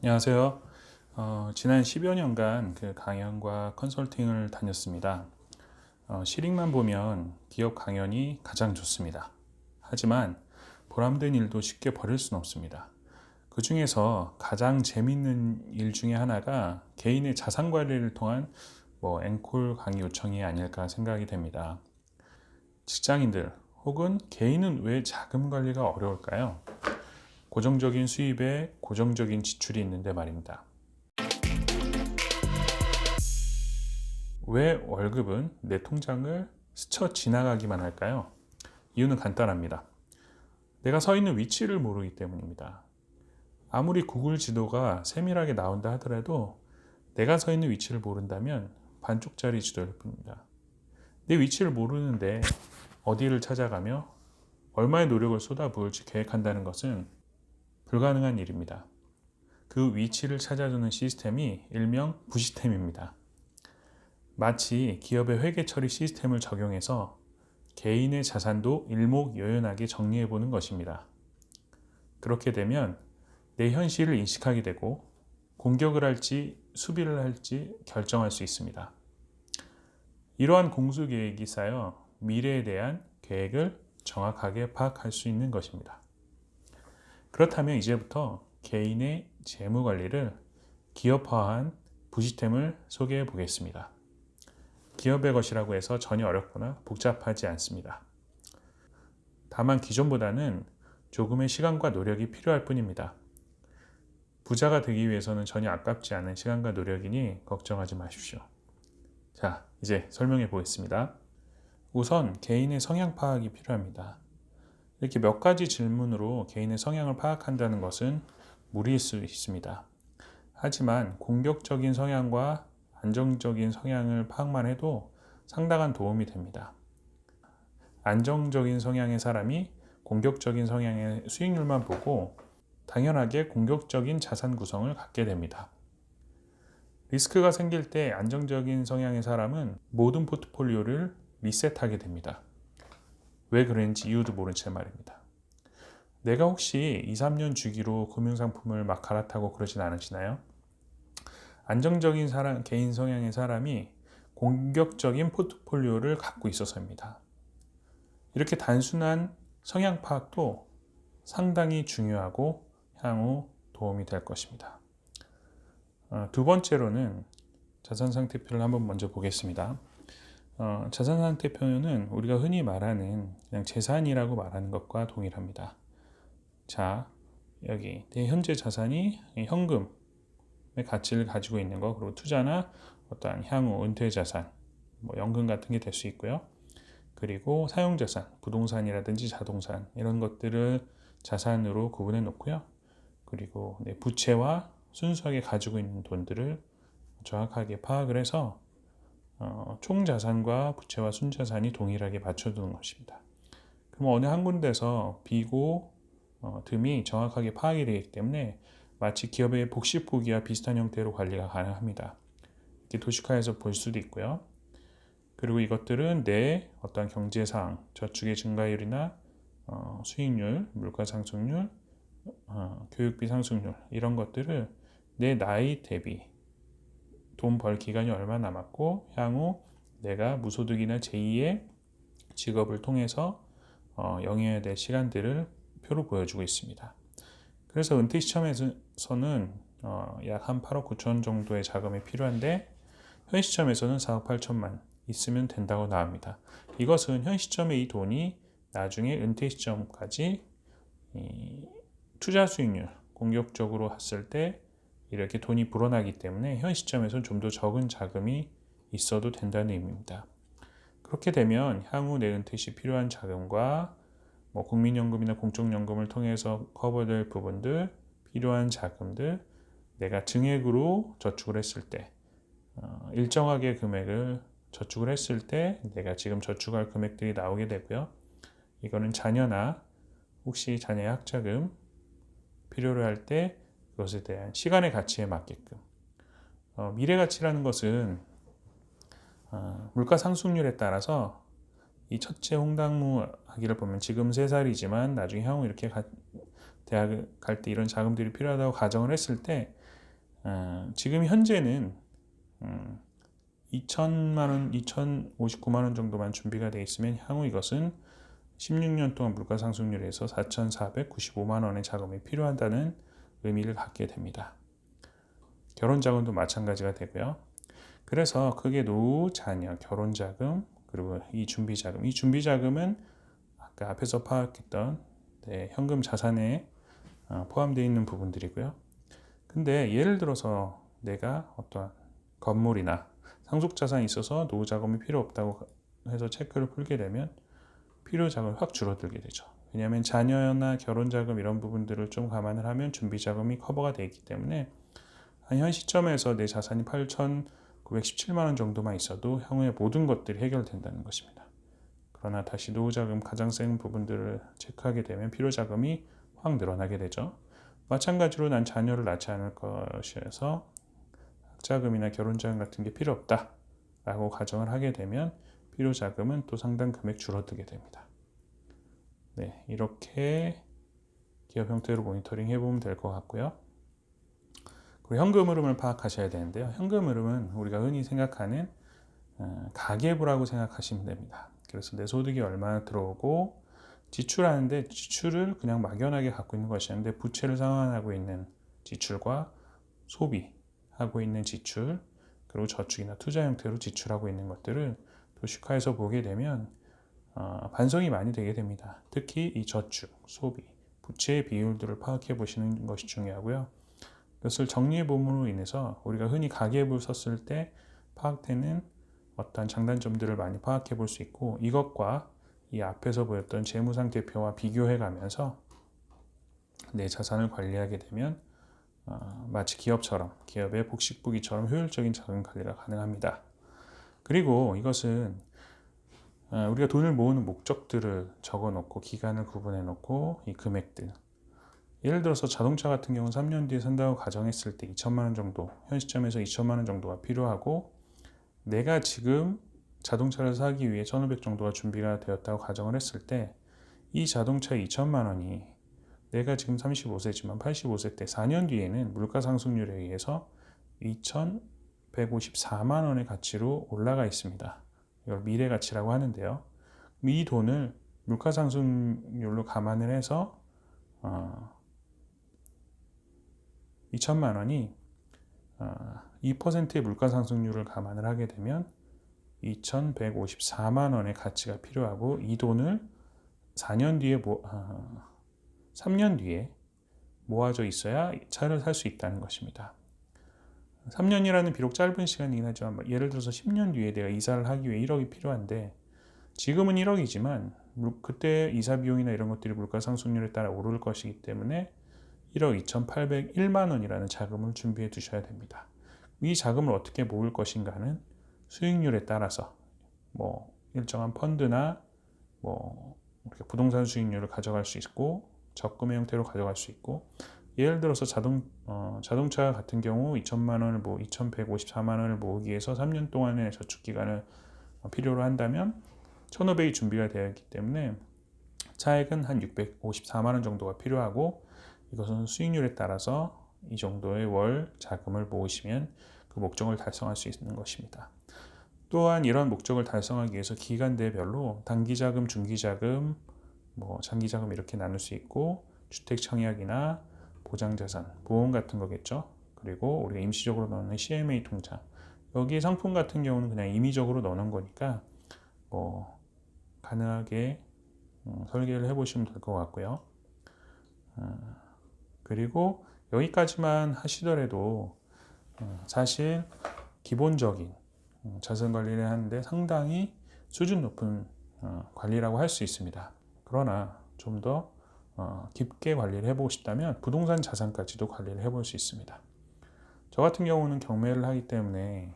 안녕하세요. 지난 10여 년간 그 강연과 컨설팅을 다녔습니다. 실익만 보면 기업 강연이 가장 좋습니다. 하지만 보람된 일도 쉽게 버릴 수는 없습니다. 그 중에서 가장 재밌는 일 중에 하나가 개인의 자산 관리를 통한 앵콜 강의 요청이 아닐까 생각이 됩니다. 직장인들 혹은 개인은 왜 자금 관리가 어려울까요? 고정적인 수입에 고정적인 지출이 있는데 말입니다. 왜 월급은 내 통장을 스쳐 지나가기만 할까요? 이유는 간단합니다. 내가 서 있는 위치를 모르기 때문입니다. 아무리 구글 지도가 세밀하게 나온다 하더라도 내가 서 있는 위치를 모른다면 반쪽짜리 지도일 뿐입니다. 내 위치를 모르는데 어디를 찾아가며 얼마의 노력을 쏟아부을지 계획한다는 것은 불가능한 일입니다. 그 위치를 찾아주는 시스템이 일명 부시스템입니다. 마치 기업의 회계 처리 시스템을 적용해서 개인의 자산도 일목요연하게 정리해보는 것입니다. 그렇게 되면 내 현실을 인식하게 되고 공격을 할지 수비를 할지 결정할 수 있습니다. 이러한 공수계획이 쌓여 미래에 대한 계획을 정확하게 파악할 수 있는 것입니다. 그렇다면 이제부터 개인의 재무관리를 기업화한 부시스템을 소개해 보겠습니다. 기업의 것이라고 해서 전혀 어렵거나 복잡하지 않습니다. 다만 기존보다는 조금의 시간과 노력이 필요할 뿐입니다. 부자가 되기 위해서는 전혀 아깝지 않은 시간과 노력이니 걱정하지 마십시오. 자, 이제 설명해 보겠습니다. 우선 개인의 성향 파악이 필요합니다. 이렇게 몇 가지 질문으로 개인의 성향을 파악한다는 것은 무리일 수 있습니다. 하지만 공격적인 성향과 안정적인 성향을 파악만 해도 상당한 도움이 됩니다. 안정적인 성향의 사람이 공격적인 성향의 수익률만 보고 당연하게 공격적인 자산 구성을 갖게 됩니다. 리스크가 생길 때 안정적인 성향의 사람은 모든 포트폴리오를 리셋하게 됩니다. 왜 그런지 이유도 모른 채 말입니다. 내가 혹시 2, 3년 주기로 금융상품을 막 갈아타고 그러진 않으시나요? 안정적인 개인 성향의 사람이 공격적인 포트폴리오를 갖고 있어서입니다. 이렇게 단순한 성향 파악도 상당히 중요하고 향후 도움이 될 것입니다. 두 번째로는 자산상태표를 한번 먼저 보겠습니다. 자산상태표는 우리가 흔히 말하는 그냥 재산이라고 말하는 것과 동일합니다. 자, 여기 내 현재 자산이 현금의 가치를 가지고 있는 거, 그리고 투자나 어떠한 향후 은퇴 자산, 연금 같은 게 될 수 있고요. 그리고 사용자산, 부동산이라든지 자동산 이런 것들을 자산으로 구분해 놓고요. 그리고 내 부채와 순수하게 가지고 있는 돈들을 정확하게 파악을 해서 총 자산과 부채와 순자산이 동일하게 맞춰두는 것입니다. 그럼 어느 한 군데서 비고 듬이 정확하게 파악이 되기 때문에 마치 기업의 복식포기와 비슷한 형태로 관리가 가능합니다. 이렇게 도식화해서 볼 수도 있고요. 그리고 이것들은 내 어떤 경제상 저축의 증가율이나 수익률, 물가 상승률, 교육비 상승률 이런 것들을 내 나이 대비 돈 벌 기간이 얼마 남았고 향후 내가 무소득이나 제2의 직업을 통해서 영위해야 될 시간들을 표로 보여주고 있습니다. 그래서 은퇴 시점에서는 약 한 8억 9천 정도의 자금이 필요한데 현 시점에서는 4억 8천만 있으면 된다고 나옵니다. 이것은 현 시점의 이 돈이 나중에 은퇴 시점까지 투자 수익률 공격적으로 했을 때 이렇게 돈이 불어나기 때문에 현 시점에서는 좀 더 적은 자금이 있어도 된다는 의미입니다. 그렇게 되면 향후 내 은퇴 시 필요한 자금과 국민연금이나 공적연금을 통해서 커버될 부분들, 필요한 자금들, 내가 증액으로 저축을 했을 때 일정하게 금액을 저축을 했을 때 내가 지금 저축할 금액들이 나오게 되고요. 이거는 자녀나 혹시 자녀의 학자금 필요로 할 때 그것에 대한 시간의 가치에 맞게끔 미래 가치라는 것은 물가 상승률에 따라서 이 첫째 홍당무 아기를 보면 지금 3살이지만 나중에 향후 이렇게 대학 갈 때 이런 자금들이 필요하다고 가정을 했을 때 지금 현재는 2천만 원, 2,059만 원 정도만 준비가 되어 있으면 향후 이것은 16년 동안 물가 상승률에서 4,495만 원의 자금이 필요하다는 의미를 갖게 됩니다. 결혼 자금도 마찬가지가 되고요. 그래서 크게 노후, 자녀, 결혼 자금, 그리고 이 준비 자금. 이 준비 자금은 아까 앞에서 파악했던 현금 자산에 포함되어 있는 부분들이고요. 근데 예를 들어서 내가 어떠한 건물이나 상속 자산이 있어서 노후 자금이 필요 없다고 해서 체크를 풀게 되면 필요 자금이 확 줄어들게 되죠. 왜냐하면 자녀나 결혼 자금 이런 부분들을 좀 감안을 하면 준비 자금이 커버가 되어 있기 때문에 현 시점에서 내 자산이 8,917만 원 정도만 있어도 향후에 모든 것들이 해결된다는 것입니다. 그러나 다시 노후 자금 가장 센 부분들을 체크하게 되면 필요 자금이 확 늘어나게 되죠. 마찬가지로 난 자녀를 낳지 않을 것이어서 학자금이나 결혼 자금 같은 게 필요 없다 라고 가정을 하게 되면 필요 자금은 또 상당 금액 줄어들게 됩니다. 네, 이렇게 기업 형태로 모니터링 해보면 될 것 같고요. 그리고 현금 흐름을 파악하셔야 되는데요. 현금 흐름은 우리가 흔히 생각하는 가계부라고 생각하시면 됩니다. 그래서 내 소득이 얼마나 들어오고 지출하는데 지출을 그냥 막연하게 갖고 있는 것이 아닌데 부채를 상환하고 있는 지출과 소비하고 있는 지출, 그리고 저축이나 투자 형태로 지출하고 있는 것들을 도식화해서 보게 되면 반성이 많이 되게 됩니다. 특히 이 저축, 소비, 부채의 비율들을 파악해 보시는 것이 중요하고요. 이것을 정리해 봄으로 인해서 우리가 흔히 가계부 썼을 때 파악되는 어떤 장단점들을 많이 파악해 볼 수 있고, 이것과 이 앞에서 보였던 재무상태표와 비교해 가면서 내 자산을 관리하게 되면 마치 기업의 복식부기처럼 효율적인 자금 관리가 가능합니다. 그리고 이것은 우리가 돈을 모으는 목적들을 적어 놓고 기간을 구분해 놓고 이 금액들, 예를 들어서 자동차 같은 경우는 3년 뒤에 산다고 가정했을 때 2천만 원 정도, 현 시점에서 2천만 원 정도가 필요하고, 내가 지금 자동차를 사기 위해 1,500 정도가 준비가 되었다고 가정을 했을 때 이 자동차의 2천만 원이 내가 지금 35세지만 85세 때 4년 뒤에는 물가 상승률에 의해서 2,154만 원의 가치로 올라가 있습니다. 이걸 미래 가치라고 하는데요. 이 돈을 물가 상승률로 감안을 해서 2천만 원이 2%의 물가 상승률을 감안을 하게 되면 2,154만 원의 가치가 필요하고, 이 돈을 3년 뒤에 모아져 있어야 차를 살 수 있다는 것입니다. 3년이라는 비록 짧은 시간이긴 하지만 예를 들어서 10년 뒤에 내가 이사를 하기 위해 1억이 필요한데 지금은 1억이지만 그때 이사 비용이나 이런 것들이 물가 상승률에 따라 오를 것이기 때문에 1억 2,801만 원이라는 자금을 준비해 두셔야 됩니다. 이 자금을 어떻게 모을 것인가는 수익률에 따라서 일정한 펀드나 부동산 수익률을 가져갈 수 있고, 적금의 형태로 가져갈 수 있고, 예를 들어서 자동차 같은 경우 2천만 원을 2,154만 원을 모으기 위해서 3년 동안의 저축 기간을 필요로 한다면 1,500이 준비가 되어 있기 때문에 차액은 한 654만 원 정도가 필요하고, 이것은 수익률에 따라서 이 정도의 월 자금을 모으시면 그 목적을 달성할 수 있는 것입니다. 또한 이런 목적을 달성하기 위해서 기간대별로 단기자금, 중기자금, 장기자금 이렇게 나눌 수 있고, 주택 청약이나 보장자산, 보험 같은 거겠죠. 그리고 우리가 임시적으로 넣는 CMA 통장, 여기 상품 같은 경우는 그냥 임의적으로 넣는 거니까 가능하게 설계를 해보시면 될 것 같고요. 그리고 여기까지만 하시더라도 사실 기본적인 자산 관리를 하는데 상당히 수준 높은 관리라고 할 수 있습니다. 그러나 좀 더 깊게 관리를 해보고 싶다면 부동산 자산까지도 관리를 해볼 수 있습니다. 저 같은 경우는 경매를 하기 때문에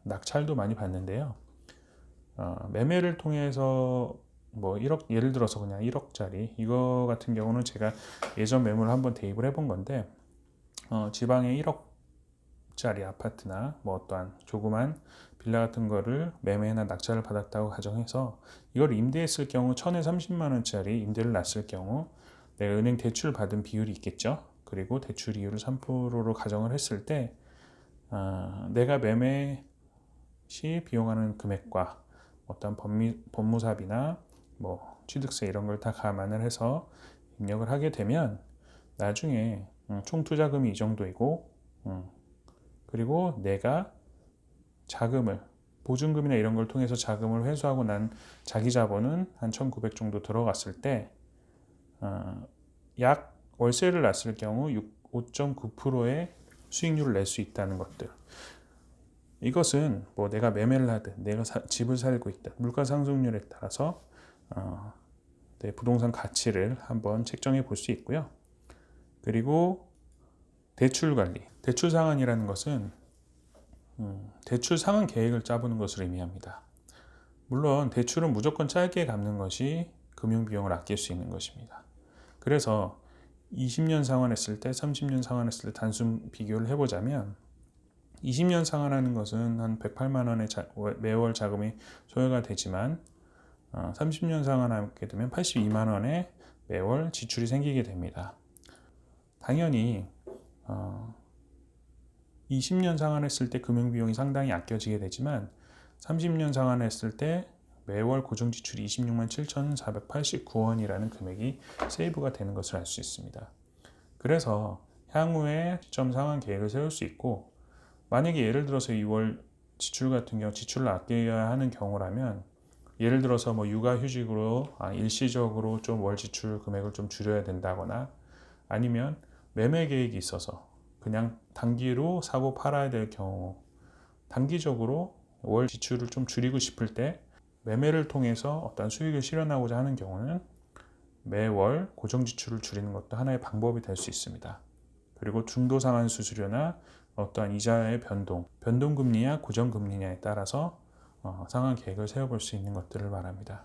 낙찰도 많이 받는데요. 매매를 통해서 1억, 예를 들어서 그냥 1억짜리 이거 같은 경우는 제가 예전 매물을 한번 대입을 해본 건데, 지방에 1억짜리 아파트나 어떠한 조그만 빌라 같은 거를 매매나 낙찰을 받았다고 가정해서 이걸 임대했을 경우 1,030만 원짜리 임대를 놨을 경우 내가 은행 대출 받은 비율이 있겠죠. 그 그리고 대출 이율을 3%로 가정을 했을 때 내가 매매 시 비용하는 금액과 어떤 법무사비나 뭐 취득세 이런 걸 다 감안을 해서 입력을 하게 되면 나중에 총 투자금이 이 정도이고 그리고 내가 자금을 보증금이나 이런 걸 통해서 자금을 회수하고 난 자기 자본은 한 1,900 정도 들어갔을 때 약 월세를 냈을 경우 5.9%의 수익률을 낼 수 있다는 것들. 이것은 뭐 내가 매매를 하든 내가 집을 살고 있든 물가 상승률에 따라서 내 부동산 가치를 한번 책정해 볼 수 있고요. 그리고 대출 관리. 대출 상환이라는 것은 대출 상환 계획을 짜보는 것을 의미합니다. 물론 대출은 무조건 짧게 갚는 것이 금융 비용을 아낄 수 있는 것입니다. 그래서 20년 상환했을 때 30년 상환했을 때 단순 비교를 해보자면 20년 상환하는 것은 한 108만 원의 매월 자금이 소요가 되지만 30년 상환하게 되면 82만 원의 매월 지출이 생기게 됩니다. 당연히 20년 상환했을 때 금융비용이 상당히 아껴지게 되지만 30년 상환했을 때 매월 고정지출이 26만 7,489원이라는 금액이 세이브가 되는 것을 알 수 있습니다. 그래서 향후에 시점 상환 계획을 세울 수 있고 만약에 예를 들어서 2월 지출 같은 경우 지출을 아껴야 하는 경우라면 예를 들어서 뭐 육아휴직으로 일시적으로 좀 월 지출 금액을 좀 줄여야 된다거나 아니면 매매 계획이 있어서 그냥 단기로 사고 팔아야 될 경우 단기적으로 월 지출을 좀 줄이고 싶을 때 매매를 통해서 어떤 수익을 실현하고자 하는 경우는 매월 고정 지출을 줄이는 것도 하나의 방법이 될 수 있습니다. 그리고 중도상환 수수료나 어떠한 이자의 변동금리냐 고정금리냐에 따라서 상환 계획을 세워볼 수 있는 것들을 말합니다.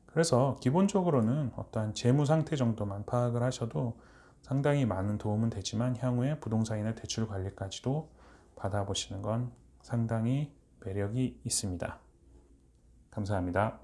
그래서 기본적으로는 어떠한 재무 상태 정도만 파악을 하셔도 상당히 많은 도움은 되지만 향후에 부동산이나 대출 관리까지도 받아보시는 건 상당히 매력이 있습니다. 감사합니다.